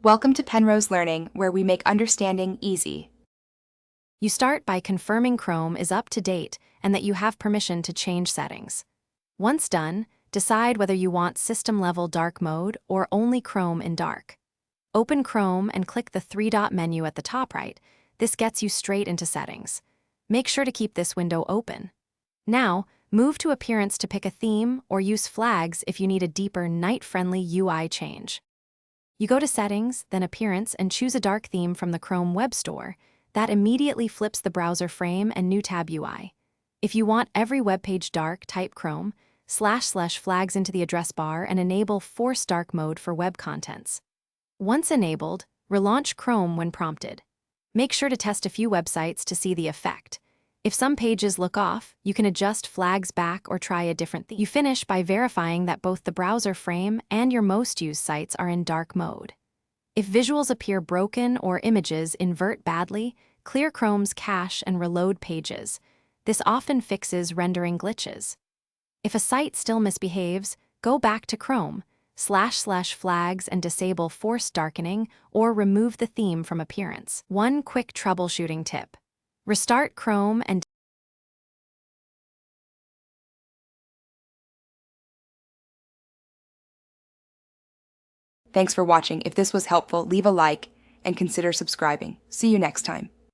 Welcome to Penrose Learning, where we make understanding easy. You start by confirming Chrome is up to date and that you have permission to change settings. Once done, decide whether you want system-level dark mode or only Chrome in dark. Open Chrome and click the three-dot menu at the top right. This gets you straight into settings. Make sure to keep this window open. Now, move to Appearance to pick a theme or use flags if you need a deeper night-friendly UI change. You go to Settings, then Appearance, and choose a dark theme from the Chrome Web Store. That immediately flips the browser frame and new tab UI. If you want every web page dark, type Chrome / flags into the address bar and enable Force Dark Mode for web contents. Once enabled, relaunch Chrome when prompted. Make sure to test a few websites to see the effect. If some pages look off, you can adjust flags back or try a different theme. You finish by verifying that both the browser frame and your most used sites are in dark mode. If visuals appear broken or images invert badly, clear Chrome's cache and reload pages. This often fixes rendering glitches. If a site still misbehaves, go back to Chrome / flags and disable Force Darkening or remove the theme from Appearance. One quick troubleshooting tip. Restart Chrome and Thanks for watching. If this was helpful, leave a like and consider subscribing. See you next time.